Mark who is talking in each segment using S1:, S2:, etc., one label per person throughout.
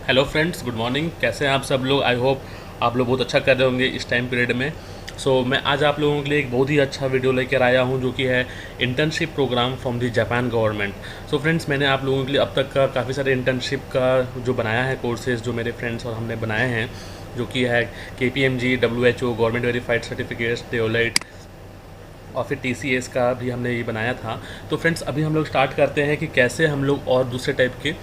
S1: Hello friends, good morning. कैसे हैं आप सब लोग? आई होप आप लोग बहुत अच्छा कर रहे होंगे इस टाइम पीरियड में। मैं आज आप लोगों के लिए एक बहुत ही अच्छा वीडियो लेकर आया हूं, जो कि है internship programme from the Japan government. Friends, मैंने आप लोगों के लिए अब तक का काफ़ी सारे इंटर्नशिप का जो बनाया है कोर्सेज, जो मेरे फ्रेंड्स और हमने बनाए हैं, जो कि है KPMG, WHO, government verified certificates, Deloitte और फिर TCS का भी हमने ये बनाया था। तो फ्रेंड्स, अभी हम लोग स्टार्ट करते हैं कि कैसे हम लोग और दूसरे टाइप के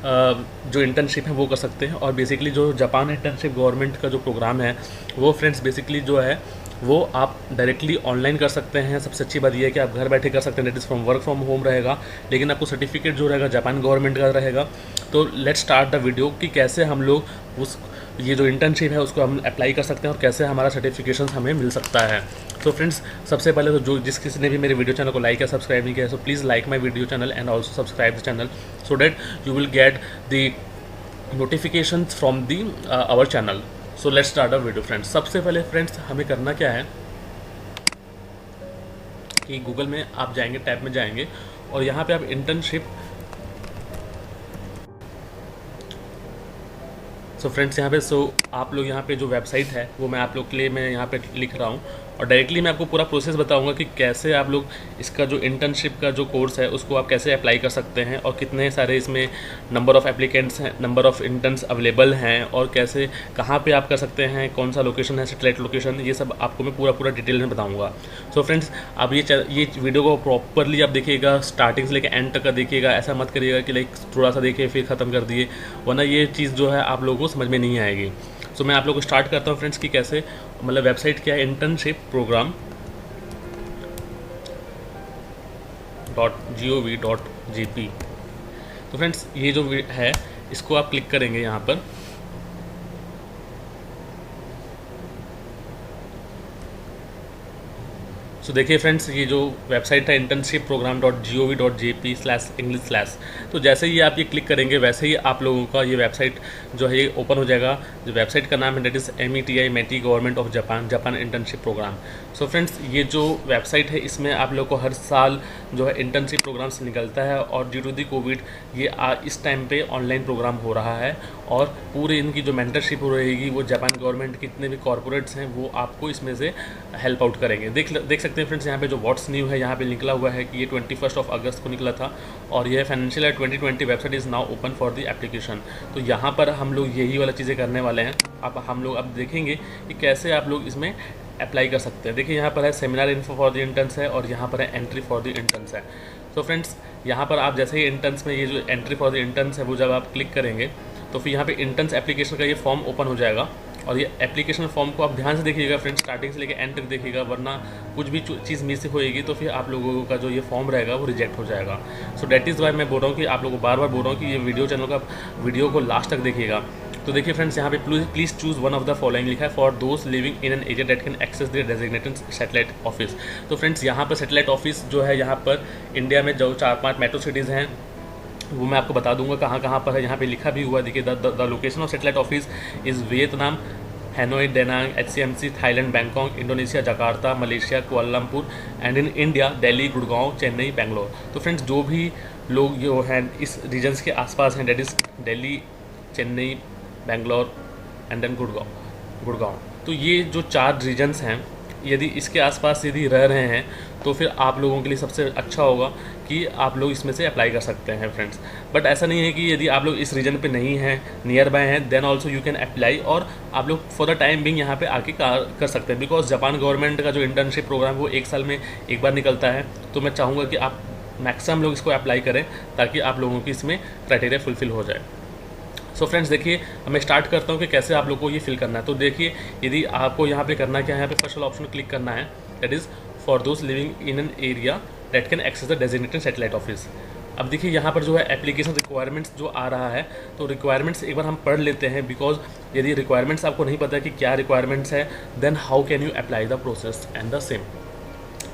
S1: जो इंटर्नशिप है वो कर सकते हैं। और बेसिकली जो जापान इंटर्नशिप गवर्नमेंट का जो प्रोग्राम है वो फ्रेंड्स बेसिकली जो है वो आप डायरेक्टली ऑनलाइन कर सकते हैं। सबसे अच्छी बात यह है कि आप घर बैठे कर सकते हैं, that is from work from home रहेगा, लेकिन आपको सर्टिफिकेट जो रहेगा जापान गवर्नमेंट का रहेगा। तो लेट्स स्टार्ट द वीडियो कि कैसे हम लोग उस ये जो इंटर्नशिप है उसको हम अप्लाई कर सकते हैं और कैसे हमारा सर्टिफिकेशन हमें मिल सकता है। फ्रेंड्स, सबसे पहले तो जो जिस किसी ने भी मेरे वीडियो चैनल को लाइक या सब्सक्राइब नहीं किया, please like my video channel and also subscribe the channel, so that you will get the notifications from the our channel. So let's start a video friends. सबसे पहले friends हमें करना क्या है कि गूगल में आप जाएंगे, टैब में जाएंगे और यहाँ पे आप इंटर्नशिप फ्रेंड्स यहाँ पे आप लोग यहाँ पे जो वेबसाइट है वो मैं आप लोग के लिए मैं यहाँ पे लिख रहा हूँ और डायरेक्टली मैं आपको पूरा प्रोसेस बताऊंगा कि कैसे आप लोग इसका जो इंटर्नशिप का जो कोर्स है उसको आप कैसे अप्लाई कर सकते हैं और कितने सारे इसमें नंबर ऑफ़ एप्लीकेंट्स हैं, नंबर ऑफ़ इंटर्न्स अवेलेबल हैं और कैसे कहाँ पे आप कर सकते हैं, कौन सा लोकेशन है, सैटेलाइट लोकेशन, ये सब आपको मैं पूरा डिटेल में बताऊँगा। फ्रेंड्स, आप ये वीडियो को प्रॉपरली आप देखिएगा, स्टार्टिंग से लेकर एंड तक का देखिएगा। ऐसा मत करिएगा कि लाइक थोड़ा सा देखिए फिर ख़त्म कर दिए, वरना ये चीज़ जो है आप लोगों को समझ में नहीं आएगी। मैं आप लोग को स्टार्ट करता हूँ फ्रेंड्स कि कैसे, मतलब वेबसाइट क्या है, इंटर्नशिप प्रोग्राम .gov.jp। तो फ्रेंड्स, ये जो है इसको आप क्लिक करेंगे यहाँ पर। देखिए फ्रेंड्स, ये जो वेबसाइट है इंटर्नशिप प्रोग्राम .gov.jp/English/। तो जैसे ही आप ये क्लिक करेंगे वैसे ही आप लोगों का ये वेबसाइट जो है ये ओपन हो जाएगा। जो वेबसाइट का नाम है that is METI government of Japan internship programme. Friends, ये जो वेबसाइट है इसमें आप लोग को हर साल जो है इंटर्नशिप प्रोग्राम से निकलता है और ड्यू टू दी कोविड ये इस टाइम पे ऑनलाइन प्रोग्राम हो रहा है और पूरे इनकी जो मेंटरशिप हो रहेगी वो जापान गवर्नमेंट कितने भी कॉर्पोरेट्स हैं वो आपको इसमें से हेल्प आउट करेंगे। देख सकते हैं फ्रेंड्स, यहाँ पे जो व्हाट्स न्यू है यहाँ पे निकला हुआ है कि ये 21 अगस्त को निकला था और यह financial year 2020 website is now open for the application. तो यहाँ पर हम लोग यही वाला चीज़ें करने वाले हैं। हम लोग अब देखेंगे कि कैसे आप लोग इसमें अप्लाई कर सकते हैं। देखिए यहाँ पर है seminar info for the interns है और यहाँ पर है एंट्री फॉर द इंटर्न्स है। फ्रेंड्स, यहाँ पर आप जैसे ही इंटर्न्स में ये जो एंट्री फॉर द इंटर्न्स है वो जब आप क्लिक करेंगे तो फिर यहाँ पे इंटर्न्स एप्लीकेशन का ये फॉर्म ओपन हो जाएगा और ये एप्लीकेशन फॉर्म को आप ध्यान से देखिएगा फ्रेंड्स, स्टार्टिंग से लेकर एंड तक देखिएगा, वरना कुछ भी चीज़ मिस होएगी तो फिर आप लोगों का जो ये फॉर्म रहेगा वो रिजेक्ट हो जाएगा। डेट इज़ वाई मैं बोल रहा हूँ कि आप लोगों को बार बार बोल रहा हूँ कि ये वीडियो को लास्ट तक देखिएगा। तो देखिए फ्रेंड्स, यहाँ पे please choose one of the following लिखा है, for those living in an area that can access the designated satellite office. तो फ्रेंड्स, यहाँ पर सैटेलाइट ऑफिस जो है यहाँ पर इंडिया में जो 4-5 मेट्रो सिटीज़ हैं वो मैं आपको बता दूंगा कहाँ कहाँ पर है। यहाँ पे लिखा भी हुआ देखिए, the location of satellite office is Vietnam, Hanoi, Danang, HCMC, Thailand, Bangkok, Indonesia, Jakarta, Malaysia, Kuala Lumpur and in India Delhi, Gurgaon, Chennai, Bangalore. तो फ्रेंड्स, जो भी लोग जो हैं इस रीजन्स के आसपास हैं, that is Delhi, Chennai, Bangalore and then Gurgaon. तो ये जो 4 रीजन्स हैं, यदि इसके आसपास यदि रह रहे हैं तो फिर आप लोगों के लिए सबसे अच्छा होगा कि आप लोग इसमें से अप्लाई कर सकते हैं फ्रेंड्स। बट ऐसा नहीं है कि यदि आप लोग इस रीजन पे नहीं हैं, नियर बाय हैं, then also you can apply और आप लोग फॉर द टाइम बिंग यहाँ पे आके कर सकते हैं। बिकॉज जापान गवर्नमेंट का जो इंटर्नशिप प्रोग्राम वो 1 साल में एक बार निकलता है। तो मैं चाहूँगा कि आप मैक्सिमम लोग इसको अप्लाई करें ताकि आप लोगों की इसमें क्राइटेरिया फुलफिल हो जाए। फ्रेंड्स, देखिए मैं स्टार्ट करता हूँ कि कैसे आप लोग को ये फिल करना है। तो देखिए, यदि आपको यहाँ पे करना क्या है, यहाँ पे फर्स्ट वाला ऑप्शन क्लिक करना है, that is for those living in an area that can access the designated satellite office. अब देखिए यहाँ पर जो है एप्लीकेशन रिक्वायरमेंट्स जो आ रहा है, तो रिक्वायरमेंट्स एक बार हम पढ़ लेते हैं। बिकॉज यदि रिक्वायरमेंट्स आपको नहीं पता कि क्या रिक्वायरमेंट्स है, then how can you apply the process and the same.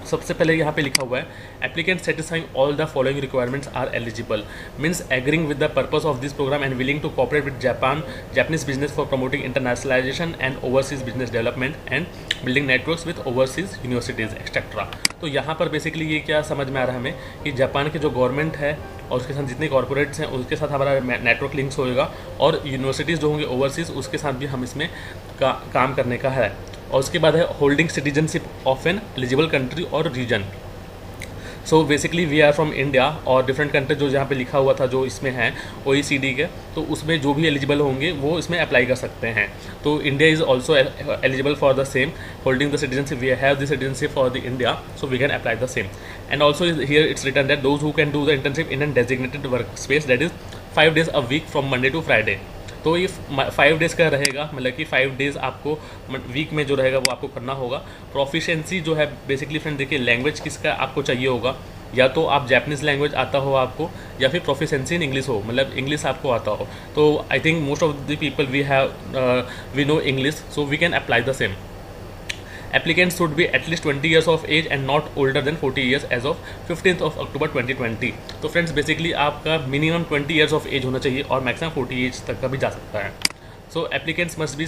S1: सबसे पहले यहाँ पे लिखा हुआ है, applicant satisfying all the following requirements are eligible, means agreeing with the purpose of this programme and willing to cooperate with Japanese business for promoting internationalisation and overseas business development and building networks with overseas universities etcetera. तो यहाँ पर basically ये क्या समझ में आ रहा है हमें कि जापान के जो गवर्नमेंट है और उसके साथ जितने कॉर्पोरेट्स हैं उसके साथ हमारा नेटवर्क लिंक्स होएगा, और यूनिवर्सिटीज़ जो होंगे ओवरसीज़ उसके साथ भी हम इसमें काम करने का है। और उसके बाद है holding citizenship of an eligible country और region. So basically we are from India, और डिफरेंट कंट्री जो जहाँ पे लिखा हुआ था जो इसमें है OECD के, तो उसमें जो भी एलिजिबल होंगे वो इसमें अप्लाई कर सकते हैं। तो India is also eligible for the same, holding the citizenship, we have the citizenship for the India, so we can apply the same. And also here it's written that those who can do the internship in an designated work space that is 5 days a week from Monday to Friday. तो ये 5 days का रहेगा, मतलब कि 5 days आपको week में जो रहेगा वो आपको करना होगा। प्रोफिशिएंसी जो है बेसिकली फ्रेंड देखिए, लैंग्वेज किसका आपको चाहिए होगा, या तो आप जैपनीज़ लैंग्वेज आता हो आपको, या फिर प्रोफिशिएंसी इन इंग्लिश हो, मतलब इंग्लिश आपको आता हो। तो I think most of the people we know English, so we can apply the same. Applicants should be at least 20 years of age and not older than 40 years as of 15th of October 2020। तो friends basically आपका minimum 20 years of age होना चाहिए और maximum 40 as तक का भी जा सकता है। So applicants must be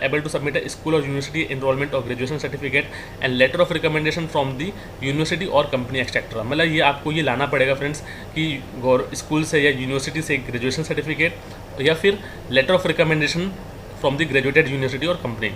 S1: able to submit a school और यूनिवर्सिटी एनरोलमेंट और graduation certificate and letter of recommendation from the university और कंपनी एक्सेट्रा। मतलब ये आपको ये लाना पड़ेगा फ्रेंड्स कि स्कूल से या यूनिवर्सिटी से ग्रेजुएशन सर्टिफिकेट या फिर letter of recommendation from the graduated university और company.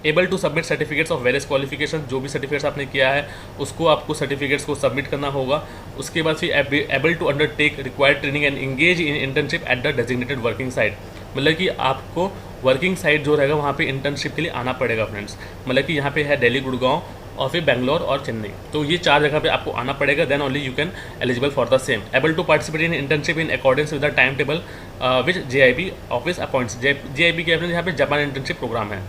S1: Able to submit certificates of various qualification, जो भी सर्टिफिकेट्स आपने किया है उसको आपको सर्टिफिकेट्स को सबमिट करना होगा। उसके बाद फिर able to undertake required training and engage in internship at the designated working site. मतलब कि आपको वर्किंग साइट जो रहेगा वहाँ पे इंटर्नशिप के लिए आना पड़ेगा फ्रेंड्स। मतलब कि यहाँ पे है दिल्ली, गुड़गांव और फिर बेंगलोर और चेन्नई, तो ये 4 जगह पे आपको आना पड़ेगा। Then only you can eligible for the same. Able to participate in internship in accordance with the time table which JIB office appoints. JIB के यहाँ पे जापान इंटर्नशिप प्रोग्राम है,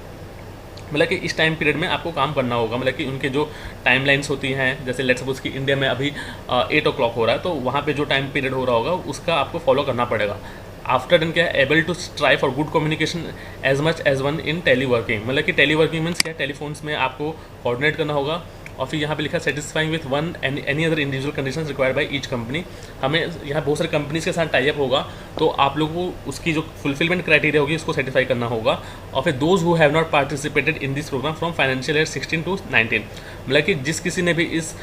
S1: मतलब कि इस टाइम पीरियड में आपको काम करना होगा। मतलब कि उनके जो टाइमलाइंस होती हैं, जैसे लेट्स सपोज कि इंडिया में अभी 8 o'clock हो रहा है, तो वहाँ पे जो टाइम पीरियड हो रहा होगा उसका आपको फॉलो करना पड़ेगा। आफ्टर डन क्या है, able to strive for good communication as much as one in teleworking. मतलब कि टेली वर्किंग मीन्स क्या, टेलीफोन्स में आपको कोऑर्डिनेट करना होगा। और फिर यहाँ पे लिखा satisfying with one and any other individual conditions required by each company. हमें यहाँ बहुत सारे कंपनीज के साथ टाई अप होगा, तो आप लोगों को उसकी जो फुलफिलमेंट क्राइटेरिया होगी उसको सेटिस्फाई करना होगा। और फिर those who have not participated in this programme from financial year 16 to 19। मतलब कि जिस किसी ने भी इस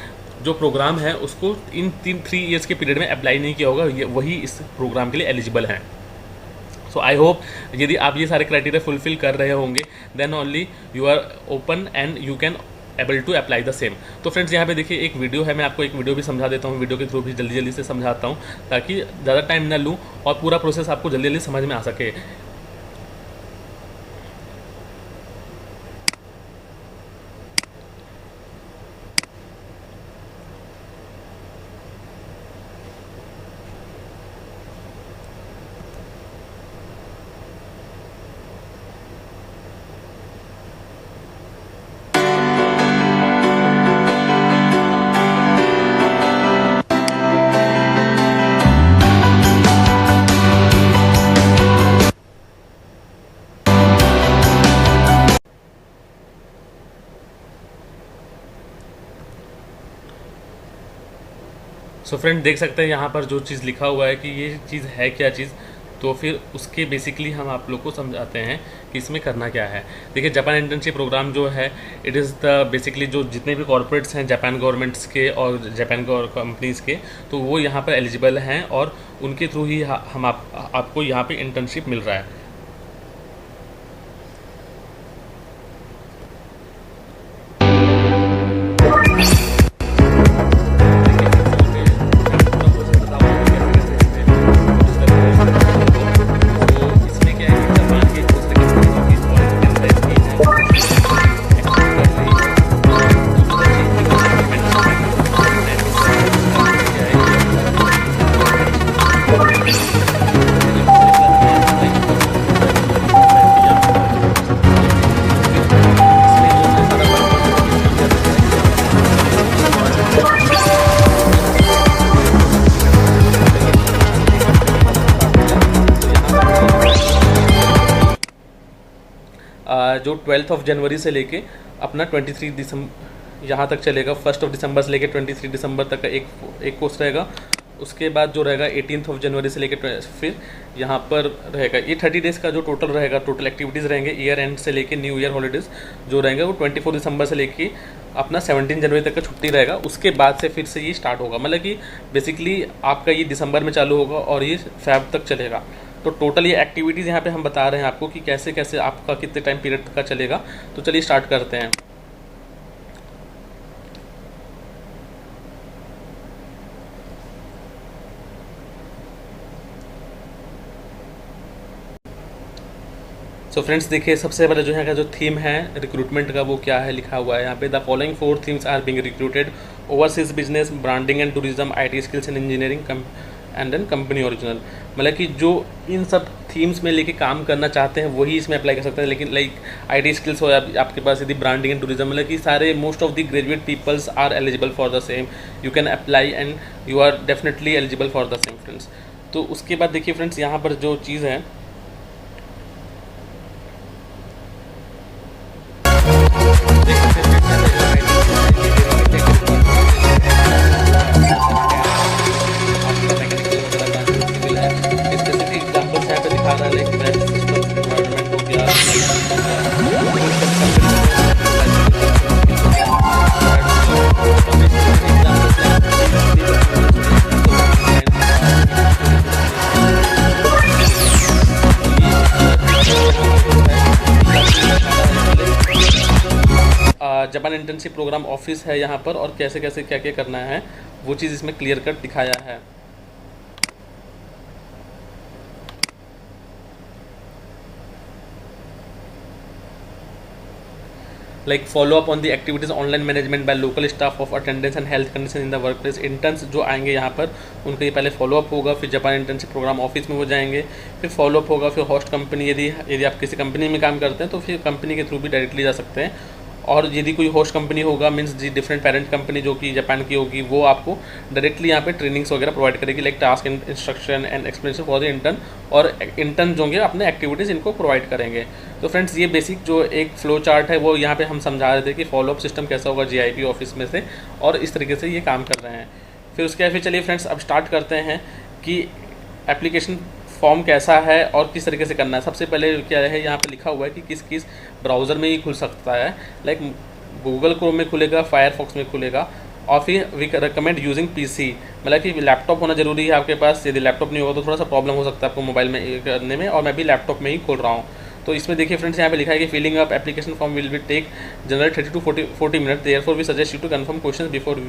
S1: जो प्रोग्राम है उसको इन 3 ईयर्स के पीरियड में अप्लाई नहीं किया होगा, वही इस प्रोग्राम के लिए एलिजिबल हैं। सो आई होप यदि आप ये सारे क्राइटेरिया फुलफिल कर रहे होंगे then only you are open and you can able to apply the same. तो फ्रेंड्स यहाँ पे देखिए एक वीडियो है, मैं आपको एक वीडियो भी समझा देता हूँ, वीडियो के थ्रू भी जल्दी जल्दी से समझाता हूँ ताकि ज़्यादा टाइम ना लूँ और पूरा प्रोसेस आपको जल्दी जल्दी समझ में आ सके। सो फ्रेंड देख सकते हैं यहाँ पर जो चीज़ लिखा हुआ है कि ये चीज़ है क्या चीज़, तो फिर उसके बेसिकली हम आप लोग को समझाते हैं कि इसमें करना क्या है। देखिए जापान इंटर्नशिप प्रोग्राम जो है इट इज़ द बेसिकली जो जितने भी कॉर्पोरेट्स हैं जापान गवर्नमेंट्स के और जापान कंपनीज़ के, तो वो यहाँ पर एलिजिबल हैं और उनके थ्रू ही हम आपको यहाँ पे इंटर्नशिप मिल रहा है। जो 12 जनवरी से लेके अपना 23 दिसंबर यहाँ तक चलेगा। 1 दिसंबर से लेके 23 दिसंबर तक का एक कोर्स रहेगा। उसके बाद जो रहेगा 18 जनवरी से लेके फिर यहाँ पर रहेगा ये 30 डेज़ का जो टोटल रहेगा, टोटल एक्टिविटीज़ रहेंगे ईयर एंड से लेके न्यू ईयर हॉलीडेज़ जो रहेंगे वो 24 दिसंबर से लेके अपना 17 जनवरी तक का छुट्टी रहेगा, उसके बाद से फिर से ये स्टार्ट होगा। मतलब कि बेसिकली आपका ये दिसंबर में चालू होगा और ये फ़ेब तक चलेगा। तो टोटल ये एक्टिविटीज़ यहाँ पे हम बता रहे हैं आपको कि कैसे कैसे आपका कितने टाइम पीरियड का चलेगा। तो चलिए स्टार्ट करते हैं। सो फ्रेंड्स देखिए, सबसे पहले जो है का जो थीम है रिक्रूटमेंट का वो क्या है लिखा हुआ है यहाँ पे, the following 4 themes are being recruited: overseas business, branding and tourism, IT skills and engineering and then company original. मतलब कि जो इन सब थीम्स में लेके काम करना चाहते हैं वही इसमें अप्लाई कर सकते हैं। लेकिन लाइक IT स्किल्स हो आपके पास, यदि ब्रांडिंग एंड टूरिज्म, मतलब कि सारे most of the graduate peoples are eligible for the same, you can apply and you are definitely eligible for the same friends. तो उसके बाद देखिए फ्रेंड्स, यहाँ पर जो चीज़ है जापान इंटर्नशिप प्रोग्राम ऑफिस है यहाँ पर, और कैसे कैसे क्या क्या करना है वो चीज़ इसमें क्लियर कट दिखाया है। Like follow up on the activities online management by local staff of attendance and health condition in the work place. Interns जो आएंगे यहाँ पर उनका ये पहले फॉलो अप होगा, फिर जापान इंटर्नशिप प्रोग्राम ऑफिस में वो जाएंगे, फिर फॉलो अप होगा, फिर होस्ट कंपनी, यदि आप किसी कंपनी में काम करते हैं तो फिर कंपनी के थ्रू भी डायरेक्टली जा सकते हैं। और यदि कोई होस्ट कंपनी होगा मीन्स जी डिफरेंट पेरेंट कंपनी जो कि जापान की होगी, वो आपको डायरेक्टली यहाँ पे ट्रेनिंग्स वगैरह प्रोवाइड करेगी, like task instruction and explanation for the intern, और इंटर्न जो होंगे अपने एक्टिविटीज़ इनको प्रोवाइड करेंगे। तो फ्रेंड्स ये बेसिक जो एक फ्लो चार्ट है वो यहाँ पे हम समझा रहे थे कि फॉलोअप सिस्टम कैसा होगा GIP ऑफिस में से, और इस तरीके से ये काम कर रहे हैं। फिर उसके बाद फिर चलिए फ्रेंड्स अब स्टार्ट करते हैं कि एप्लीकेशन फॉर्म कैसा है और किस तरीके से करना है। सबसे पहले क्या है, यहाँ पे लिखा हुआ है कि किस किस ब्राउज़र में ये खुल सकता है। लाइक गूगल क्रोम में खुलेगा, फायरफॉक्स में खुलेगा, और फिर वी रिकमेंड यूजिंग PC, मतलब कि लैपटॉप होना जरूरी है आपके पास। यदि लैपटॉप नहीं होगा तो थोड़ा सा प्रॉब्लम हो सकता है आपको मोबाइल में करने में, और मैं भी लैपटॉप में ही खोल रहा हूँ। तो इसमें देखिए फ्रेंड्स, यहाँ पे लिखा है कि filling up application form will be take general 30 to 40 minute, therefore we suggest you to confirm question before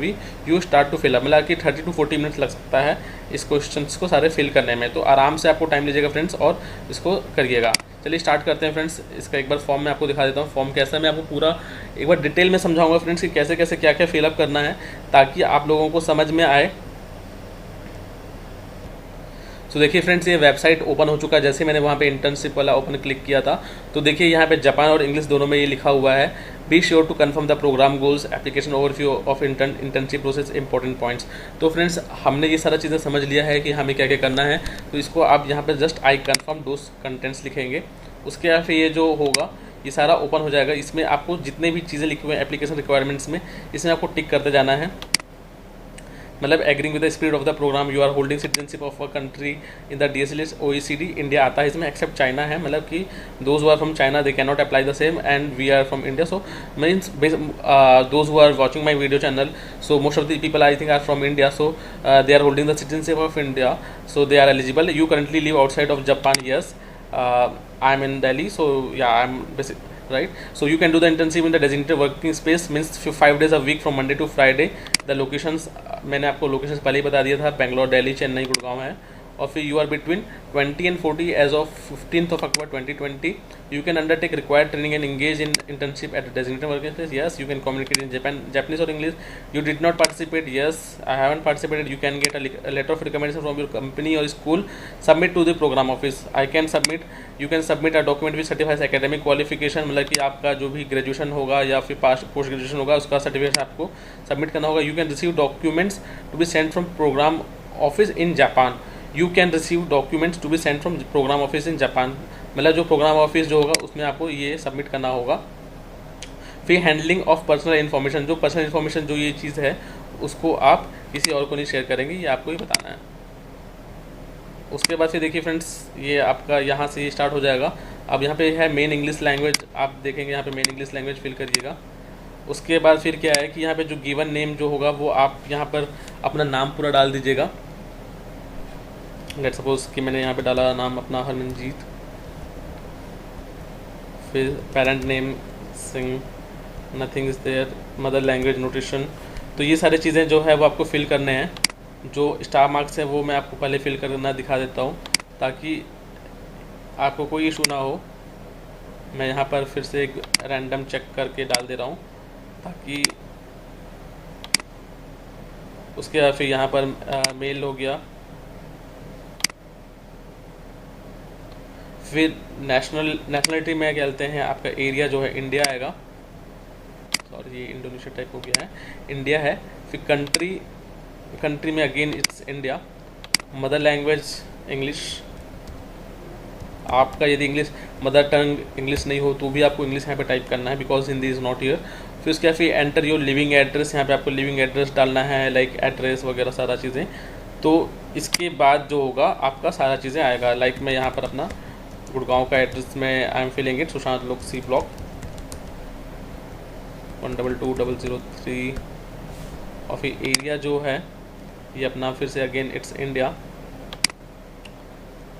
S1: you start to fill up. मतलब कि 30 to 40 मिनट लग सकता है इस क्वेश्चंस को सारे फिल करने में, तो आराम से आपको टाइम लीजिएगा फ्रेंड्स और इसको करिएगा। चलिए स्टार्ट करते हैं फ्रेंड्स। इसका एक बार फॉर्म मैं आपको दिखा देता हूँ, फॉर्म कैसा है मैं आपको पूरा एक बार डिटेल में समझाऊंगा फ्रेंड्स कि कैसे कैसे क्या क्या फिलअप करना है, ताकि आप लोगों को समझ में आए। तो देखिए फ्रेंड्स, ये वेबसाइट ओपन हो चुका है। जैसे मैंने वहाँ पे इंटर्नशिप वाला ओपन क्लिक किया था, तो देखिए यहाँ पे जापान और इंग्लिश दोनों में ये लिखा हुआ है, be sure to confirm the programme goals, application overview of internship process, important points. तो फ्रेंड्स हमने ये सारा चीज़ें समझ लिया है कि हमें क्या क्या करना है। तो इसको आप यहाँ पर just I confirm those contents लिखेंगे। उसके बाद फिर ये जो होगा ये सारा ओपन हो जाएगा। इसमें आपको जितने भी चीज़ें लिखी हुई हैं एप्लीकेशन रिक्वायरमेंट्स में, इसमें आपको टिक करते जाना है। मतलब agreeing with the spirit of the programme, you are holding citizenship of a country in the DSL OECD, India आता है इसमें, एक्सेप्ट चाइना है, मतलब कि those who are from China they can not apply the same, and we are from India. So means those who are watching my video channel, so most of the people I think are from India, so they are holding the citizenship of India, so they are eligible. You currently live outside of Japan, yes, I am in Delhi, so yeah, I am basic, right? So you can do the internship in the designated working space, means 5 days a week from Monday to Friday. The locations मैंने आपको locations पहले ही बता दिया था, बेंगलोर, दिल्ली, चेन्नई, गुड़गांव है। और फिर you are between 20 and 40 age of 15th of October 2020. You can undertake required training and engage in internship at a designated working place. Yes, you can communicate in Japanese or English. You did not participate. Yes, I haven't participated. You can get a letter of recommendation from your company or school. Submit to the program office. I can submit. You can submit a document which certifies academic qualification, मतलब कि आपका जो भी graduation होगा या फिर post graduation होगा उसका सर्टिफिकेट आपको सबमिट करना होगा। You can receive documents to be sent from program office in Japan. You can receive documents to be sent from program office in Japan, मतलब जो प्रोग्राम ऑफिस जो होगा उसमें आपको ये सबमिट करना होगा। फिर हैंडलिंग ऑफ पर्सनल इन्फॉर्मेशन, जो पर्सनल इन्फॉर्मेशन जो ये चीज़ है उसको आप किसी और को नहीं शेयर करेंगे, ये आपको ही बताना है। उसके बाद फिर देखिए फ्रेंड्स, ये आपका यहाँ से ये स्टार्ट हो जाएगा। अब यहाँ पे है मेन इंग्लिश लैंग्वेज, आप देखेंगे यहाँ पे मेन इंग्लिश लैंग्वेज फिल करिएगा। उसके बाद फिर क्या है कि यहाँ पे जो गिवन नेम जो होगा वो आप यहाँ पर अपना नाम पूरा डाल दीजिएगा। लेट सपोज कि मैंने यहाँ पे डाला नाम अपना हरमनजीत, फिर parent name Singh, nothing is there, mother language notation. तो ये सारी चीज़ें जो है वो आपको फिल करने हैं। जो स्टार मार्क्स हैं वो मैं आपको पहले फिल करना दिखा देता हूँ ताकि आपको कोई इशू ना हो। मैं यहाँ पर फिर से एक रैंडम चेक करके डाल दे रहा हूँ ताकि उसके बाद फिर यहाँ पर मेल हो गया। फिर नेशनलिटी में कहते हैं आपका एरिया जो है इंडिया आएगा, सॉरी ये इंडोनेशिया टाइप हो गया है, इंडिया है। फिर कंट्री में again it's India. Mother language English, आपका यदि इंग्लिश मदर टंग इंग्लिश नहीं हो तो भी आपको इंग्लिश यहाँ पे टाइप करना है because Hindi is not here. फिर उसके बाद फिर एंटर योर लिविंग एड्रेस, यहाँ पे आपको लिविंग एड्रेस डालना है, लाइक एड्रेस वगैरह सारा चीज़ें। तो इसके बाद जो होगा आपका सारा चीज़ें आएगा, लाइक मैं यहाँ पर अपना गुड़गांव का एड्रेस में I am filling it, Sushant Lok C block 122003। और फिर एरिया जो है ये अपना फिर से again it's India,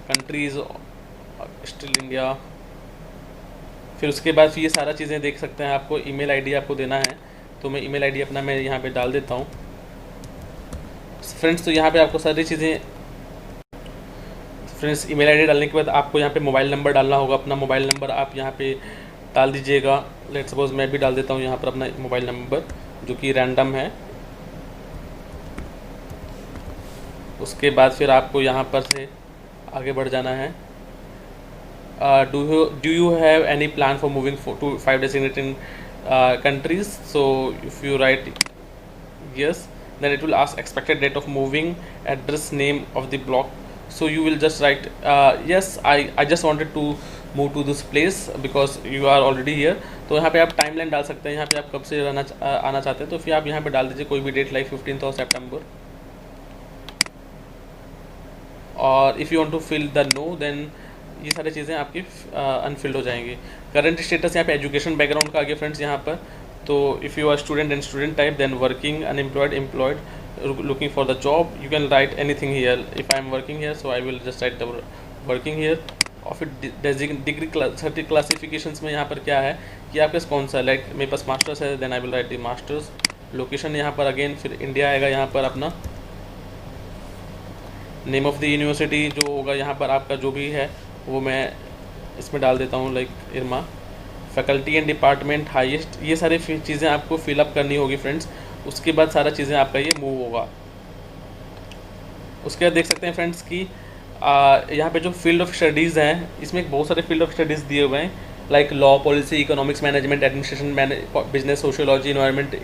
S1: countries still India. फिर उसके बाद फिर ये सारा चीज़ें देख सकते हैं। आपको ईमेल आईडी आपको देना है, तो मैं ईमेल आईडी अपना मैं यहाँ पे डाल देता हूँ फ्रेंड्स। तो यहाँ पे आपको सारी चीज़ें फ्रेंड्स ईमेल आईडी डालने के बाद आपको यहाँ पे मोबाइल नंबर डालना होगा। अपना मोबाइल नंबर आप यहाँ पे डाल दीजिएगा। लेट सपोज मैं भी डाल देता हूँ यहाँ पर अपना मोबाइल नंबर जो कि रैंडम है। उसके बाद फिर आपको यहाँ पर से आगे बढ़ जाना है। Do you have any plan for moving to 5 designated countries? So if you write yes, then it will ask expected date of moving, address, name of the block. So you will just write yes, I just wanted to move to this place because you are already here. तो यहाँ पे आप timeline डाल सकते हैं, यहाँ पे आप कब से आना चाहते हैं। तो फिर आप यहाँ पे डाल दीजिए कोई भी date, like 15th of September। और if you want to fill the no then ये सारी चीज़ें आपकी अनफिल्ड हो जाएंगी। करंट स्टेटस यहाँ पे एजुकेशन बैकग्राउंड का आगे फ्रेंड्स यहाँ पर। तो if you are student and student type, then working, unemployed, employed, looking for the job, you can write anything here. If I am working here so I will just write the working here. और फिर degree classifications में यहाँ पर क्या है कि आपके पास कौन सा, लाइक मेरे पास मास्टर्स है, then I will write the masters. Location यहाँ पर अगेन फिर इंडिया आएगा। यहाँ पर अपना नेम ऑफ़ द यूनिवर्सिटी जो होगा यहाँ पर आपका जो भी है वो मैं इसमें डाल देता हूँ, like IRMA. Faculty and department highest, ये सारी चीज़ें आपको फिलअप करनी होगी फ्रेंड्स। उसके बाद सारा चीज़ें आपका ये मूव होगा। उसके बाद देख सकते हैं फ्रेंड्स कि यहाँ पे जो फील्ड ऑफ स्टडीज़ हैं इसमें बहुत सारे फील्ड ऑफ स्टडीज़ दिए हुए हैं, like law, policy, economics, management, administration, business, sociology, environment,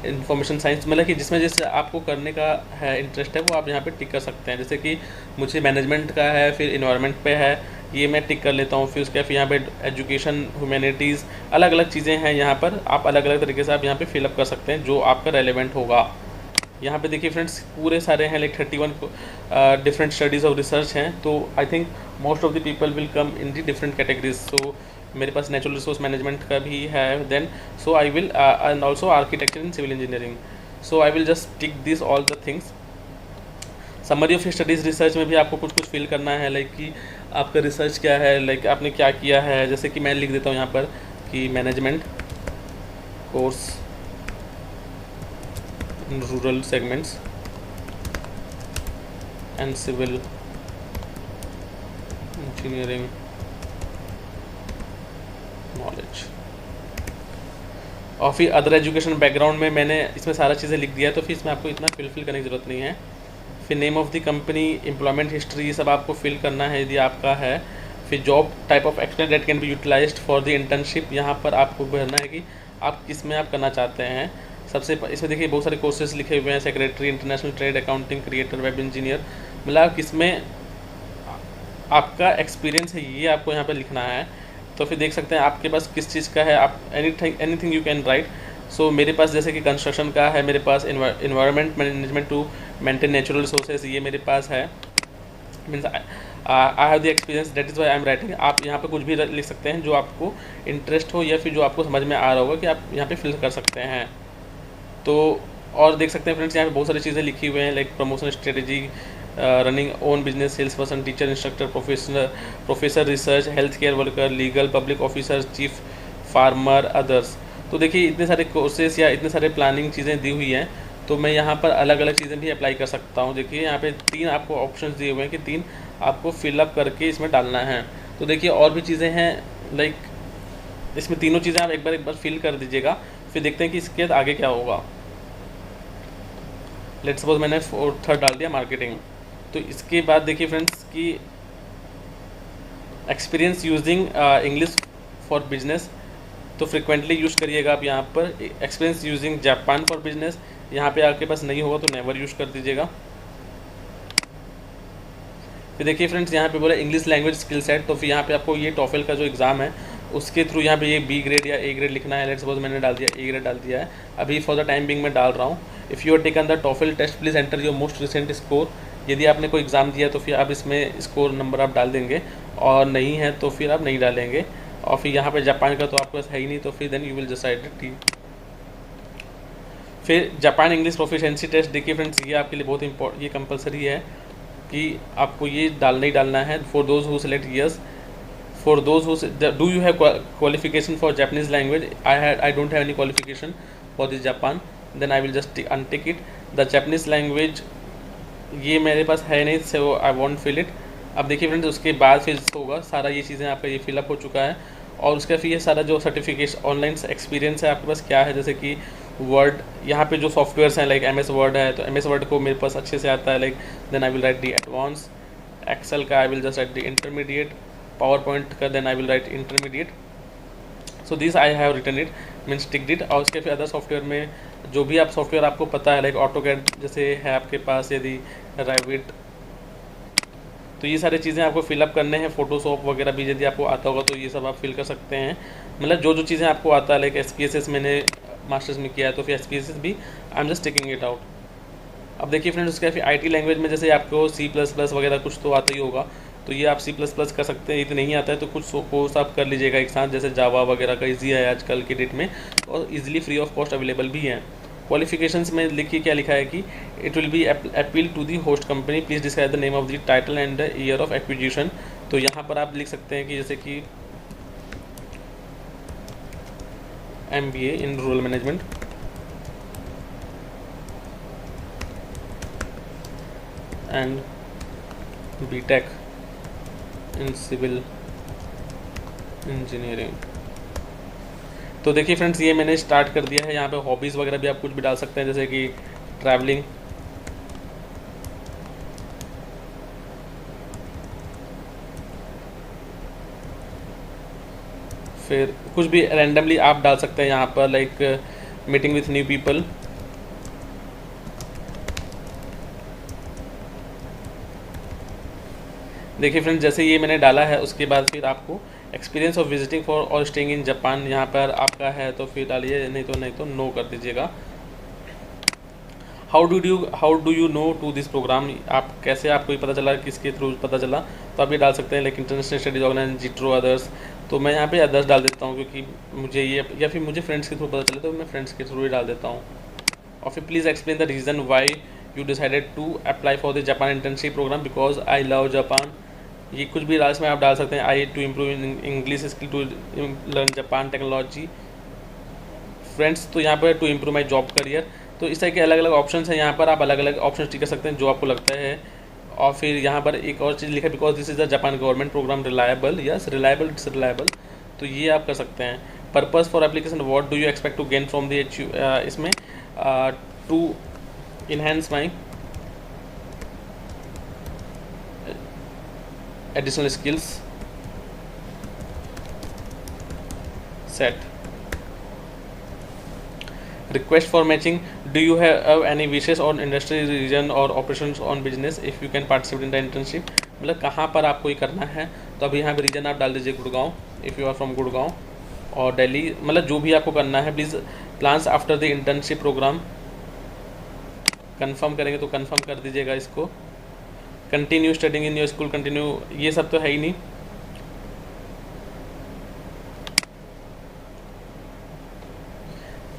S1: information science. मतलब कि जिसमें जैसे आपको करने का है इंटरेस्ट है वो आप यहाँ पे टिक कर सकते हैं। जैसे कि मुझे मैनेजमेंट का है, फिर इन्वायरमेंट पे है, ये मैं टिक कर लेता हूँ। फिर उसके फिर यहाँ पे एजुकेशन, ह्यूमैनिटीज़, अलग अलग चीज़ें हैं यहाँ पर। आप अलग अलग तरीके से आप यहाँ पे फिलअप कर सकते हैं जो आपका रेलेवेंट होगा। यहाँ पे देखिए फ्रेंड्स पूरे सारे हैं, like 31 different studies of research हैं। तो I think most of the people will come in the different categories. So मेरे पास नेचुरल रिसोर्स मैनेजमेंट का भी है, then so I will and also architecture and civil engineering. So I will just tick this all the things. Summary of studies research में भी आपको कुछ कुछ फिल करना है, लाइक कि आपका रिसर्च क्या है, लाइक आपने क्या किया है। जैसे कि मैं लिख देता हूँ यहाँ पर कि management course in rural segments and civil engineering knowledge. और फिर अदर एजुकेशन बैकग्राउंड में मैंने इसमें सारा चीज़ें लिख दिया है, तो फिर इसमें आपको इतना फिल करने की ज़रूरत नहीं है। फिर name of the company, employment history, ये सब आपको फिल करना है यदि आपका है। फिर job type of experience that can be utilised for the internship, यहाँ पर आपको भरना है कि आप किस में आप करना चाहते हैं। सबसे इसमें देखिए बहुत सारे कोर्सेज लिखे हुए हैं, secretary, international trade, accounting, creator, web engineer. मतलब किसमें आपका एक्सपीरियंस है ये आपको यहाँ पर लिखना है। तो फिर देख सकते हैं आपके पास किस चीज़ का है, आप anything you can write. So मेरे पास जैसे कि कंस्ट्रक्शन का है, मेरे पास environment management to maintain natural resources, ये मेरे पास है। Means I have the experience that is why I am writing. आप यहाँ पे कुछ भी लिख सकते हैं जो आपको इंटरेस्ट हो या फिर जो आपको समझ में आ रहा होगा कि आप यहाँ पे फिल कर सकते हैं। तो और देख सकते हैं फ्रेंड्स यहाँ पे बहुत सारी चीज़ें लिखी हुई हैं, like promotion strategy, running own business, sales person, teacher, instructor, professor, research, health care worker, legal, public officer, chief farmer, others. तो देखिए इतने सारे कोर्सेज या इतने सारे प्लानिंग चीज़ें दी हुई हैं, तो मैं यहाँ पर अलग अलग चीज़ें भी अप्लाई कर सकता हूँ। देखिए यहाँ पे 3 आपको ऑप्शंस दिए हुए हैं कि 3 आपको फिलअप करके इसमें डालना है। तो देखिए और भी चीज़ें हैं, लाइक इसमें तीनों चीज़ें आप एक बार फिल कर दीजिएगा, फिर देखते हैं कि इसके बाद आगे क्या होगा। लेट्स सपोज मैंने 4th डाल दिया मार्केटिंग। तो इसके बाद देखिए फ्रेंड्स कि experience using English for business, तो फ्रिक्वेंटली यूज़ करिएगा आप यहाँ पर। Experience using Japan for business, यहाँ पे आपके पास नहीं होगा तो नेवर यूज़ कर दीजिएगा। फिर देखिए फ्रेंड्स यहाँ पे बोला इंग्लिश लैंग्वेज स्किल सेट, तो फिर यहाँ पे आपको ये टॉफल का जो एग्ज़ाम है उसके थ्रू यहाँ पे ये बी ग्रेड या ए ग्रेड लिखना है। लेट्स सपोज मैंने डाल दिया ए ग्रेड डाल दिया है, अभी फॉर द टाइम बिंग मैं डाल रहा हूँ। If you are taken the TOEFL test please enter your most recent score. यदि आपने कोई एग्ज़ाम दिया तो फिर आप इसमें स्कोर नंबर आप डाल देंगे, और नहीं है तो फिर आप नहीं डालेंगे। और फिर यहाँ पे जापान का तो आपके पास है ही नहीं, तो फिर then you will decide T. फिर जापान इंग्लिश प्रोफिशिएंसी टेस्ट, देखिए फ्रेंड्स ये आपके लिए बहुत इंपॉर्टेंट, ये कंपलसरी है कि आपको ये डालना ही डालना है। For those who select yes, for those who do you have qualification for Japanese language, I don't have any qualification for this Japan, then I will just untick it. The Japanese language ये मेरे पास है नहीं, so I won't fill it. अब देखिए friends उसके बाद फिर होगा सारा ये चीज़ें आपका ये फिलअप हो चुका है, और उसका फिर ये सारा जो सर्टिफिकेशन ऑनलाइन एक्सपीरियंस है आपके पास क्या है, जैसे कि वर्ड, यहाँ पे जो सॉफ्टवेयर्स हैं लाइक MS वर्ड है, तो MS वर्ड को मेरे पास अच्छे से आता है, like then I will write the advance. Excel का I will just write the intermediate. PowerPoint का then I will write intermediate. So this I have written it, means tick did. और उसके फिर अदर सॉफ्टवेयर में जो भी आप software आपको पता है, लाइक ऑटोकैड जैसे है आपके पास, यदि रैविट, तो ये सारी चीज़ें आपको फिलअप करने हैं। फोटोशॉप वगैरह भी यदि आपको आता होगा तो ये सब आप फिल कर सकते हैं। मतलब जो जो चीज़ें आपको आता है, लाइक SPSS मैंने मास्टर्स में किया है तो फिर SPSS भी I am just taking it out. अब देखिए फ्रेंड्स उसका फिर IT लैंग्वेज में जैसे आपको C++ वगैरह कुछ तो आता ही होगा, तो ये आप C++ कर सकते हैं। यदि नहीं आता है तो कुछ कोर्स आप कर लीजिएगा एक साथ, जैसे जावा वगैरह का ईजी है आजकल की डेट में, और easily free of cost available भी हैं। क्वालिफिकेशंस में लिखिए क्या लिखा है कि it will be appeal to the host company, please describe the name of the title and the year of acquisition. तो यहाँ पर आप लिख सकते हैं कि जैसे कि MBA in rural management, and BTech in civil engineering. तो देखिए फ्रेंड्स ये मैंने स्टार्ट कर दिया है। यहाँ पे हॉबीज़ वगैरह भी आप कुछ भी डाल सकते हैं, जैसे कि ट्रैवलिंग, फिर कुछ भी रैंडमली आप डाल सकते हैं यहाँ पर, like meeting with new people. देखिए फ्रेंड्स जैसे ये मैंने डाला है, उसके बाद फिर आपको एक्सपीरियंस ऑफ विजिटिंग फॉर और स्टेइंग इन जापान यहाँ पर आपका है तो फिर डालिए, नहीं तो नो कर दीजिएगा। How do you know to this program, आप कैसे, आपको ये पता चला, किसके थ्रू पता चला, तो आप ये डाल सकते हैं, like international studies organisation, JETRO, others. तो मैं यहाँ पे अदर्स डाल देता हूँ क्योंकि मुझे ये, या फिर मुझे फ्रेंड्स के थ्रू पता चले तो मैं फ्रेंड्स के थ्रू ही डाल देता हूँ। और फिर please explain the reason why you decided to apply for the Japan internship programme, because I love Japan. ये कुछ भी लास्ट में आप डाल सकते हैं, I to improve in English skill to learn Japan technology friends. तो यहाँ पर to improve my job career. तो इस तरह के अलग अलग ऑप्शंस हैं, यहाँ पर आप अलग अलग ऑप्शंस टिक कर सकते हैं जो आपको लगता है। और फिर यहाँ पर एक और चीज़ लिखा है, because this is the Japan government programme, reliable, yes reliable, it's reliable. तो ये आप कर सकते हैं। Purpose for application, what do you expect to gain from the इसमें to enhance my additional skills set. Request for matching, do you have any wishes on industry, region or operations on business if you can participate in the internship। मतलब कहाँ पर आपको ये करना है, तो अभी यहाँ पे रीजन आप डाल दीजिए Gurgaon, if you are from Gurgaon, और दिल्ली, मतलब जो भी आपको करना है। Please plans after the internship program, confirm करेंगे तो कंफर्म कर दीजिएगा इसको। Continue studying in your school, continue, ये सब तो है ही नहीं।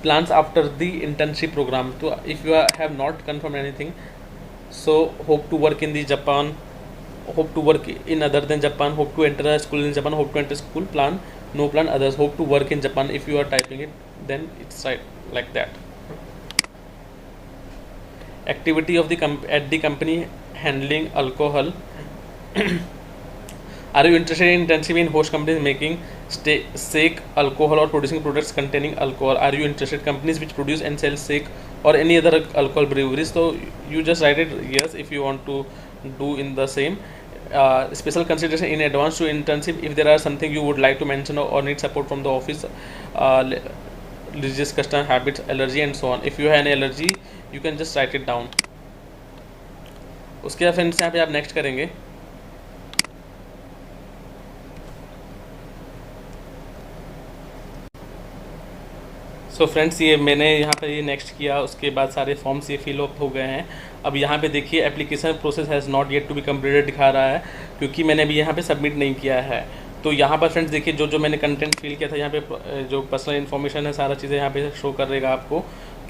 S1: Plans after the internship program. So if you have not confirmed anything, so hope to work in the Japan, hope to work in other than Japan, hope to enter a school in Japan, hope to enter school, plan, no plan others, hope to work in Japan. If you are typing it, then it's right like that. Activity of the at the company handling alcohol. Are you interested in internship in host companies making shake alcohol or producing products containing alcohol? Are you interested companies which produce and sell shake or any other alcohol breweries? So you just write it yes if you want to do in the same. Special consideration in advance to internship if there are something you would like to mention or need support from the office, religious custom, habits, allergy and so on. If you have any allergy you can just write it down. उसके बाद friends यहाँ पे आप next करेंगे। So friends ये मैंने यहाँ पर ये नेक्स्ट किया, उसके बाद सारे फॉर्म्स ये फिल अप हो गए हैं। अब यहाँ पे देखिए application process has not yet to be completed दिखा रहा है, क्योंकि मैंने अभी यहाँ पे सबमिट नहीं किया है। तो यहाँ पर फ्रेंड्स देखिए जो मैंने कंटेंट फिल किया था, यहाँ पे जो पर्सनल इन्फॉर्मेशन है सारा चीज़ें यहाँ पे शो करेगा आपको,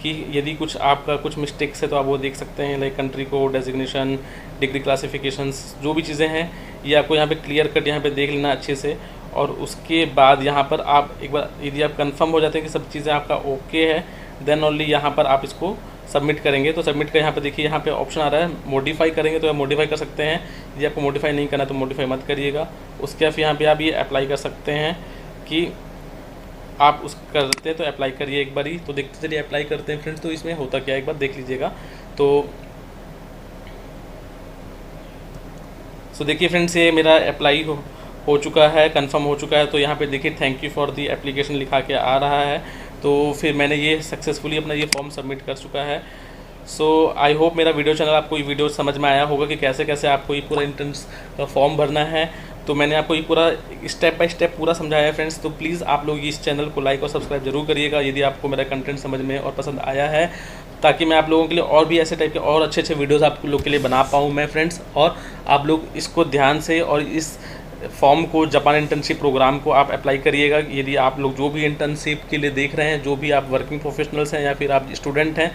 S1: कि यदि कुछ आपका कुछ मिस्टेक्स है तो आप वो देख सकते हैं, like country code, designation, degree classifications, जो भी चीज़ें हैं ये आपको यहाँ पे क्लियर कट यहाँ पे देख लेना अच्छे से। और उसके बाद यहाँ पर आप एक बार यदि आप कंफर्म हो जाते हैं कि सब चीज़ें आपका ओके है, देन ओनली यहाँ पर आप इसको सबमिट करेंगे। तो सबमिट का यहाँ पे देखिए यहाँ पे ऑप्शन आ रहा है मॉडिफाई करेंगे तो आप मॉडिफाई कर सकते हैं, यदि आपको मॉडिफाई नहीं करना तो मॉडिफाई मत करिएगा। उसके बाद यहाँ पे आप ये अप्लाई कर सकते हैं कि आप उस करते हैं तो अप्लाई करिए एक बारी। तो देखते चलिए अप्लाई करते हैं फ्रेंड्स, तो इसमें होता क्या है एक बार देख लीजिएगा। तो देखिए फ्रेंड्स ये मेरा अप्लाई हो चुका है, कंफर्म हो चुका है। तो यहाँ पे देखिए thank you for the application लिखा के आ रहा है। तो फिर मैंने ये सक्सेसफुली अपना ये फॉर्म सबमिट कर चुका है। सो आई होप मेरा वीडियो चैनल आपको ये वीडियो समझ में आया होगा कि कैसे कैसे आपको ये पूरा इंटर्न्स का फॉर्म भरना है। तो मैंने आपको ये पूरा स्टेप बाय स्टेप पूरा समझाया है फ्रेंड्स। तो प्लीज़ आप लोग इस चैनल को लाइक और सब्सक्राइब जरूर करिएगा यदि आपको मेरा कंटेंट समझ में और पसंद आया है, ताकि मैं आप लोगों के लिए और भी ऐसे टाइप के और अच्छे अच्छे वीडियोस आप लोग के लिए बना पाऊँ मैं फ्रेंड्स। और आप लोग इसको ध्यान से और इस फॉर्म को, जापान इंटर्नशिप प्रोग्राम को आप अप्लाई करिएगा। यदि आप लोग जो भी इंटर्नशिप के लिए देख रहे हैं, जो भी आप वर्किंग प्रोफेशनल्स हैं या फिर आप स्टूडेंट हैं,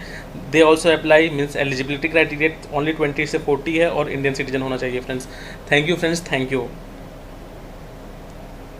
S1: they also apply. Means eligibility criteria only 20 से 40 है और इंडियन सिटीजन होना चाहिए friends. Thank you friends, thank you.